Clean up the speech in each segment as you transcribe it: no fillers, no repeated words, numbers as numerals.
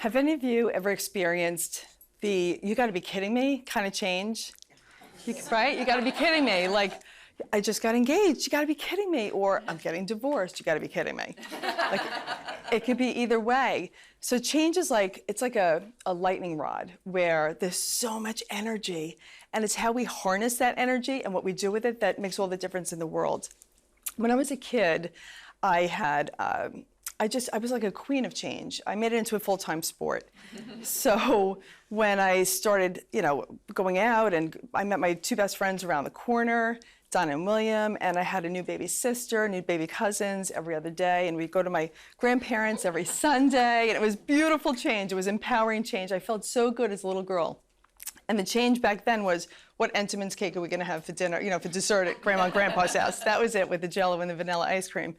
Have any of you ever experienced the "you got to be kidding me" kind of change? Right? You got to be kidding me. Like, I just got engaged. You got to be kidding me. Or I'm getting divorced. You got to be kidding me. Like, it could be either way. So change is like, it's like a lightning rod where there's so much energy, and it's how we harness that energy and what we do with it that makes all the difference in the world. When I was a kid, I was like a queen of change. I made it into a full-time sport. So when I started, going out, and I met my two best friends around the corner, Don and William, and I had a new baby sister, new baby cousins every other day, and we'd go to my grandparents every Sunday, and it was beautiful change. It was empowering change. I felt so good as a little girl. And the change back then was, what Entenmann's cake are we gonna have for dinner, for dessert at Grandma and Grandpa's house? That was it, with the Jell-O and the vanilla ice cream.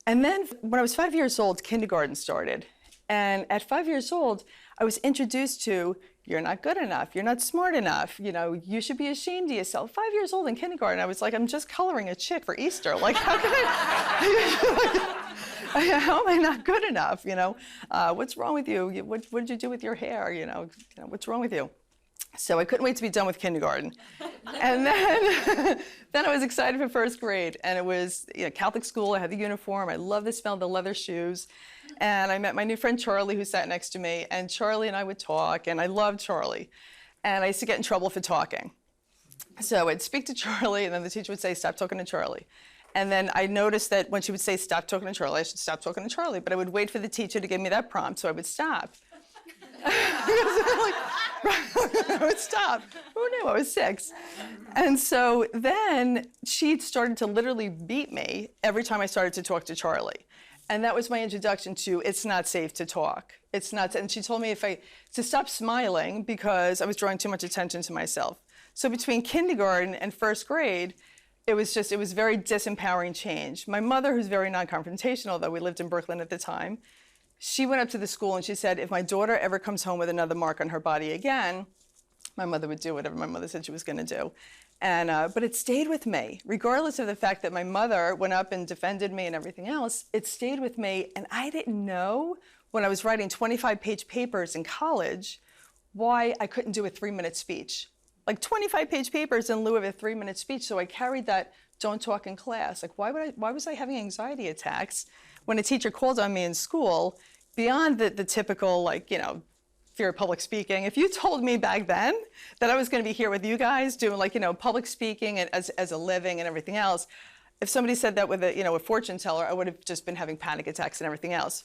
And then when I was 5 years old, kindergarten started. And at 5 years old, I was introduced to, you're not good enough, you're not smart enough, you should be ashamed of yourself. 5 years old in kindergarten, I was like, I'm just coloring a chick for Easter. Like, how can how am I not good enough, What's wrong with you? What did you do with your hair, what's wrong with you? So I couldn't wait to be done with kindergarten. And then, then I was excited for first grade. And it was Catholic school. I had the uniform. I loved the smell of the leather shoes. And I met my new friend Charlie, who sat next to me. And Charlie and I would talk. And I loved Charlie. And I used to get in trouble for talking. So I'd speak to Charlie, and then the teacher would say, stop talking to Charlie. And then I noticed that when she would say, stop talking to Charlie, I should stop talking to Charlie. But I would wait for the teacher to give me that prompt, so I would stop. I would stop. Who knew? I was 6. And so then she started to literally beat me every time I started to talk to Charlie. And that was my introduction to, it's not safe to talk. It's not, and she told me to stop smiling because I was drawing too much attention to myself. So between kindergarten and first grade, it was very disempowering change. My mother, who's very non-confrontational, though we lived in Brooklyn at the time, she went up to the school and she said, if my daughter ever comes home with another mark on her body again, my mother would do whatever my mother said she was going to do. And, but it stayed with me. Regardless of the fact that my mother went up and defended me and everything else, it stayed with me. And I didn't know, when I was writing 25-page papers in college, why I couldn't do a 3-minute speech. Like 25-page papers in lieu of a 3-minute speech. So I carried that don't talk in class. Like, why was I having anxiety attacks when a teacher called on me in school, beyond the typical, fear of public speaking? If you told me back then that I was going to be here with you guys doing, public speaking and as a living and everything else, if somebody said that with a fortune teller, I would have just been having panic attacks and everything else.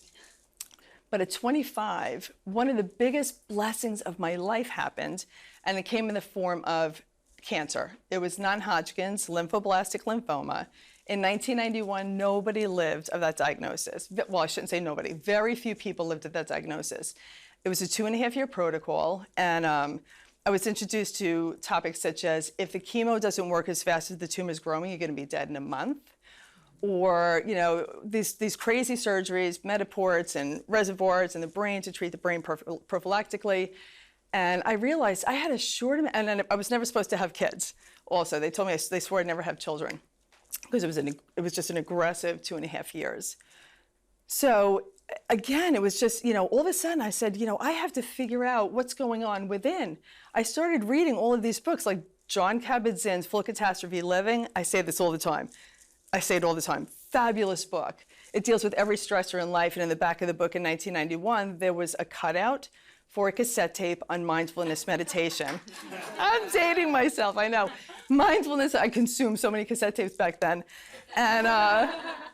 But at 25, one of the biggest blessings of my life happened, and it came in the form of cancer. It was non-Hodgkin's lymphoblastic lymphoma. In 1991, nobody lived of that diagnosis. Well, I shouldn't say nobody. Very few people lived at that diagnosis. It was a 2.5-year protocol, and I was introduced to topics such as, if the chemo doesn't work as fast as the tumor's growing, you're going to be dead in a month. Or, these crazy surgeries, Metaports and reservoirs in the brain to treat the brain prophylactically. And I realized I had a short amount, and then I was never supposed to have kids. Also, they told me, they swore I'd never have children, because it was just an aggressive 2.5 years. So again, it was just, all of a sudden I said, I have to figure out what's going on within. I started reading all of these books, like John Kabat-Zinn's Full Catastrophe Living. I say this all the time. I say it all the time. Fabulous book. It deals with every stressor in life, and in the back of the book in 1991, there was a cutout for a cassette tape on mindfulness meditation. I'm dating myself, I know. Mindfulness, I consumed so many cassette tapes back then. And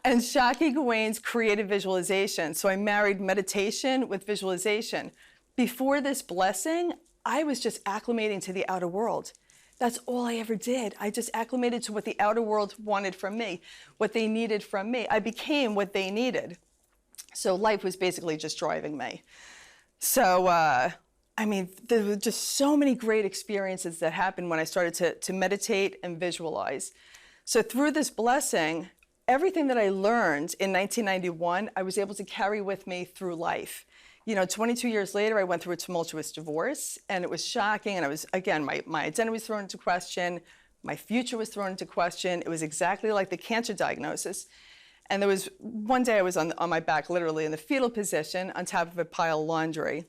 Shaki Gawain's creative visualization. So I married meditation with visualization. Before this blessing, I was just acclimating to the outer world. That's all I ever did. I just acclimated to what the outer world wanted from me, what they needed from me. I became what they needed. So life was basically just driving me. So, there were just so many great experiences that happened when I started to meditate and visualize. So through this blessing, everything that I learned in 1991, I was able to carry with me through life. 22 years later, I went through a tumultuous divorce, and it was shocking. And I was, again, my identity was thrown into question. My future was thrown into question. It was exactly like the cancer diagnosis. And there was one day I was on my back, literally in the fetal position on top of a pile of laundry.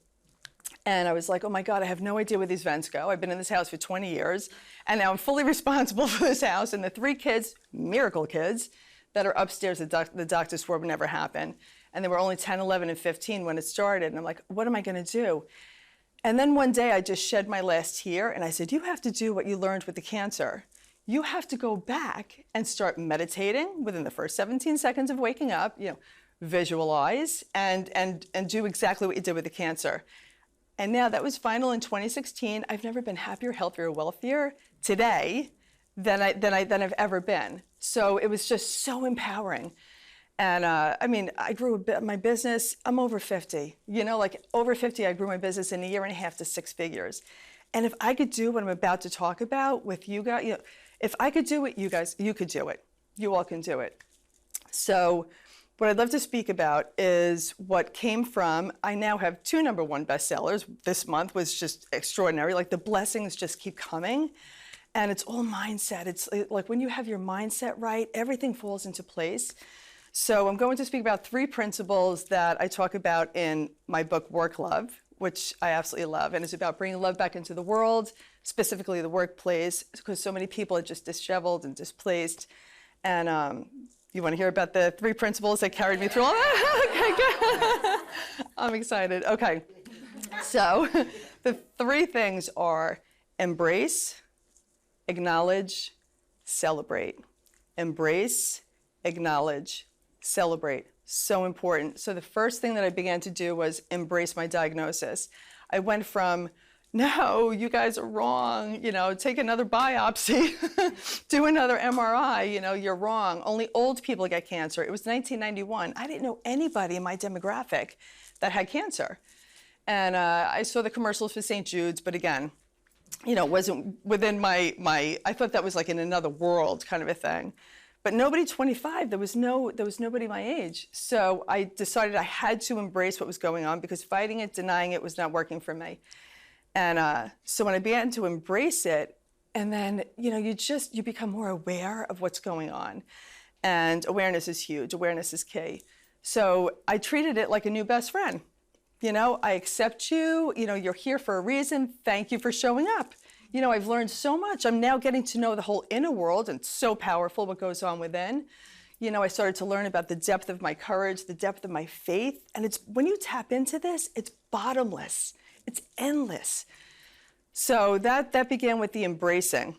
And I was like, oh my God, I have no idea where these vents go. I've been in this house for 20 years, and now I'm fully responsible for this house. And the 3 kids, miracle kids, that are upstairs, the doctor swore would never happen. And they were only 10, 11, and 15 when it started. And I'm like, what am I gonna do? And then one day I just shed my last tear, and I said, you have to do what you learned with the cancer. You have to go back and start meditating within the first 17 seconds of waking up, visualize, and do exactly what you did with the cancer. And now that was final in 2016. I've never been happier, healthier, wealthier today than I've ever been. So it was just so empowering. And I grew my business. I'm over 50. Over 50, I grew my business in a year and a half to 6 figures. And if I could do what I'm about to talk about with you guys, if I could do it, you could do it. You all can do it. So what I'd love to speak about is what came from, I now have 2 #1 bestsellers. This month was just extraordinary. Like, the blessings just keep coming. And it's all mindset. It's like when you have your mindset right, everything falls into place. So I'm going to speak about 3 principles that I talk about in my book, Work Love, which I absolutely love. And it's about bringing love back into the world, specifically the workplace, because so many people are just disheveled and displaced. And you want to hear about the 3 principles that carried me through all that? Okay, good. I'm excited. Okay. So the 3 things are embrace, acknowledge, celebrate. Embrace, acknowledge, celebrate. So important. So the first thing that I began to do was embrace my diagnosis. I went from, no, you guys are wrong, take another biopsy, do another MRI, you're wrong. Only old people get cancer. It was 1991. I didn't know anybody in my demographic that had cancer. And I saw the commercials for St. Jude's, but again, it wasn't within my, I thought that was like in another world kind of a thing. But nobody 25, there was nobody my age. So I decided I had to embrace what was going on, because fighting it, denying it was not working for me. And so when I began to embrace it, and then, you become more aware of what's going on. And awareness is huge, awareness is key. So I treated it like a new best friend. I accept you, you're here for a reason, thank you for showing up. I've learned so much. I'm now getting to know the whole inner world, and it's so powerful what goes on within. I started to learn about the depth of my courage, the depth of my faith. And it's when you tap into this, it's bottomless. It's endless. So that began with the embracing.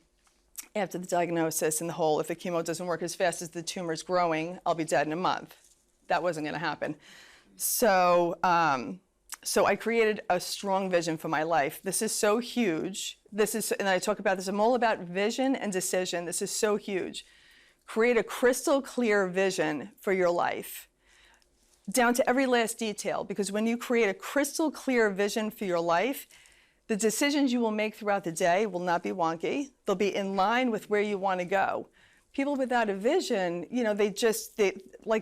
After the diagnosis and the whole, if the chemo doesn't work as fast as the tumor's growing, I'll be dead in a month. That wasn't going to happen. So I created a strong vision for my life. This is so huge. And I talk about this, I'm all about vision and decision. This is so huge. Create a crystal clear vision for your life, down to every last detail, because when you create a crystal clear vision for your life, the decisions you will make throughout the day will not be wonky. They'll be in line with where you want to go. People without a vision,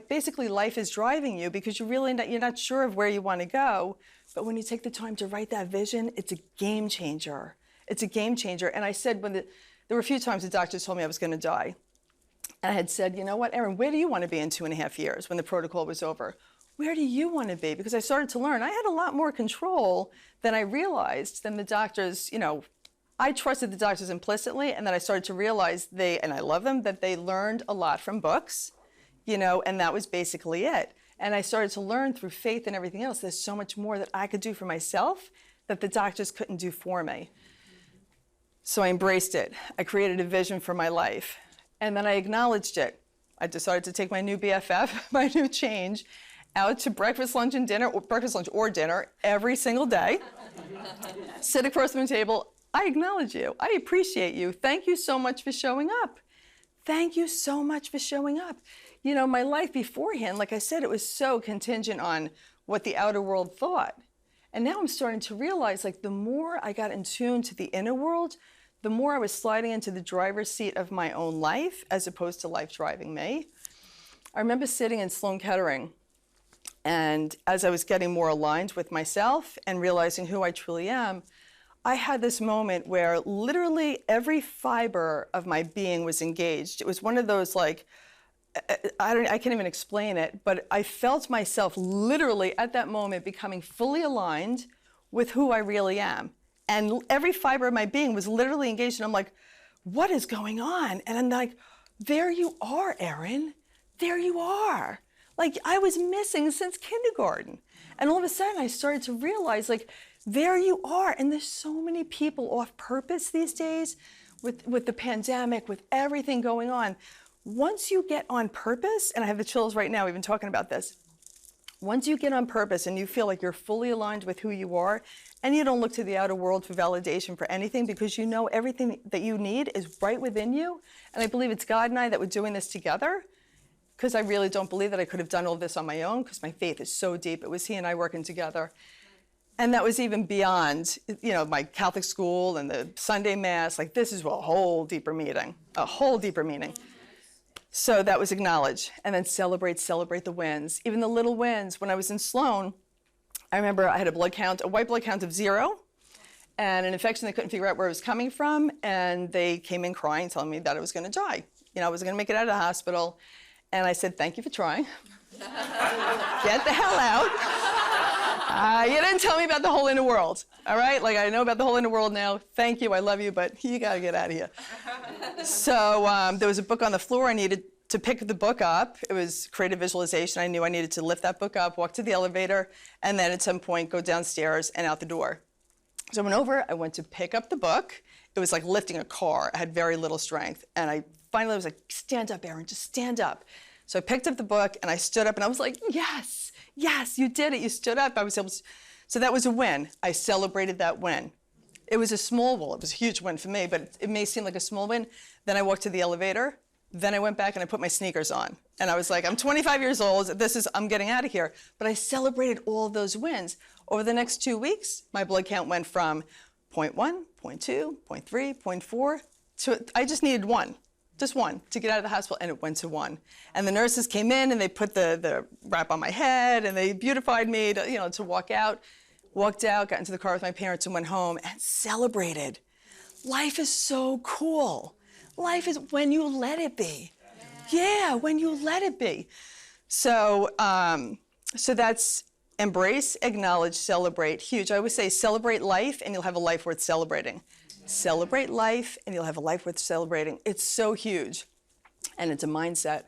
basically life is driving you, because you're not sure of where you want to go. But when you take the time to write that vision, it's a game changer. It's a game changer. And I said, there were a few times the doctors told me I was going to die. And I had said, you know what, Erin, where do you want to be in 2.5 years when the protocol was over? Where do you want to be? Because I started to learn I had a lot more control than I realized than the doctors. I trusted the doctors implicitly, and then I started to realize and I love them, that they learned a lot from books, and that was basically it. And I started to learn through faith and everything else, there's so much more that I could do for myself that the doctors couldn't do for me. So I embraced it. I created a vision for my life. And then I acknowledged it. I decided to take my new BFF, my new change, out to breakfast, lunch, or dinner every single day. Sit across from the table. I acknowledge you. I appreciate you. Thank you so much for showing up. Thank you so much for showing up. My life beforehand, like I said, it was so contingent on what the outer world thought. And now I'm starting to realize, the more I got in tune to the inner world, the more I was sliding into the driver's seat of my own life, as opposed to life driving me. I remember sitting in Sloan Kettering, and as I was getting more aligned with myself and realizing who I truly am, I had this moment where literally every fiber of my being was engaged. It was one of those I can't even explain it, but I felt myself literally at that moment becoming fully aligned with who I really am. And every fiber of my being was literally engaged, and I'm like, what is going on? And I'm like, there you are, Erin. There you are. Like, I was missing since kindergarten. And all of a sudden, I started to realize, like, there you are. And there's so many people off purpose these days with the pandemic, with everything going on. Once you get on purpose, and I have the chills right now even talking about this, once you get on purpose and you feel like you're fully aligned with who you are, and you don't look to the outer world for validation for anything, because you know everything that you need is right within you. And I believe it's God and I that were doing this together, because I really don't believe that I could have done all this on my own, because my faith is so deep. It was He and I working together. And that was even beyond, you know, my Catholic school and the Sunday Mass. Like, this is a whole deeper meaning, a whole deeper meaning. So that was acknowledge, and then celebrate the wins. Even the little wins. When I was in Sloan, I remember I had a blood count, a white blood count of 0, and an infection they couldn't figure out where it was coming from, and they came in crying, telling me that I was going to die. You know, I wasn't going to make it out of the hospital. And I said, thank you for trying. Get the hell out. You didn't tell me about the whole inner world, all right? Like, I know about the whole inner world now. Thank you, I love you, but you gotta get out of here. So there was a book on the floor. I needed to pick the book up. It was creative visualization. I knew I needed to lift that book up, walk to the elevator, and then at some point go downstairs and out the door. So I went over, I went to pick up the book. It was like lifting a car. I had very little strength. And I finally was like, stand up, Erin, just stand up. So I picked up the book and I stood up and I was like, yes, yes, you did it. You stood up. I was able to. So that was a win. I celebrated that win. It was a small win. It was a huge win for me, but it may seem like a small win. Then I walked to the elevator. Then I went back and I put my sneakers on. And I was like, I'm 25 years old. I'm getting out of here. But I celebrated all those wins. Over the next 2 weeks, my blood count went from 0.1, 0.2, 0.3, 0.4 to, I just needed 1. Just 1 to get out of the hospital, and it went to 1. And the nurses came in and they put the wrap on my head and they beautified me to, you know, to walk out. Walked out, got into the car with my parents and went home and celebrated. Life is so cool. Life is when you let it be. Yeah, when you let it be. So, so that's embrace, acknowledge, celebrate. Huge. I always say celebrate life and you'll have a life worth celebrating. Celebrate life, and you'll have a life worth celebrating. It's so huge, and it's a mindset.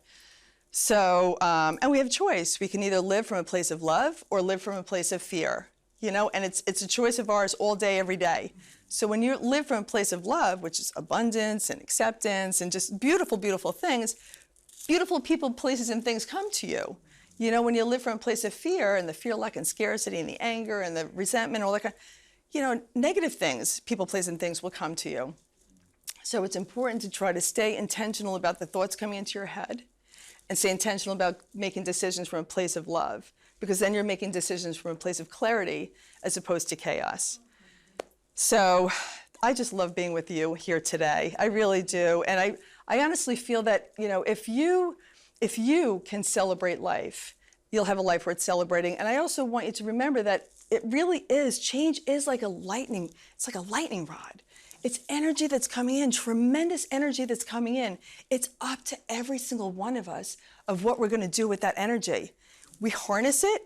So, and we have choice. We can either live from a place of love or live from a place of fear, you know, and it's a choice of ours all day, every day. So when you live from a place of love, which is abundance and acceptance and just beautiful, beautiful things, beautiful people, places, and things come to you. You know, when you live from a place of fear and the fear, lack, and scarcity and the anger and the resentment, all that kind of, you know, negative things, people, places, and things will come to you. So it's important to try to stay intentional about the thoughts coming into your head and stay intentional about making decisions from a place of love, because then you're making decisions from a place of clarity as opposed to chaos. So I just love being with you here today. I really do. And I honestly feel that, you know, if you can celebrate life, you'll have a life worth celebrating. And I also want you to remember that it really is, change is like it's like a lightning rod. It's energy that's coming in, tremendous energy that's coming in. It's up to every single one of us of what we're gonna do with that energy. We harness it,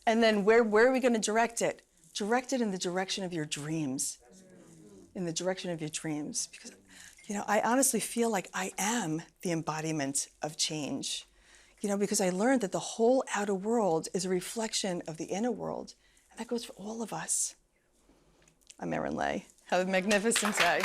and then where are we gonna direct it? Direct it in the direction of your dreams. In the direction of your dreams. Because, you know, I honestly feel like I am the embodiment of change. You know, because I learned that the whole outer world is a reflection of the inner world. And that goes for all of us. I'm Erin Lay. Have a magnificent day.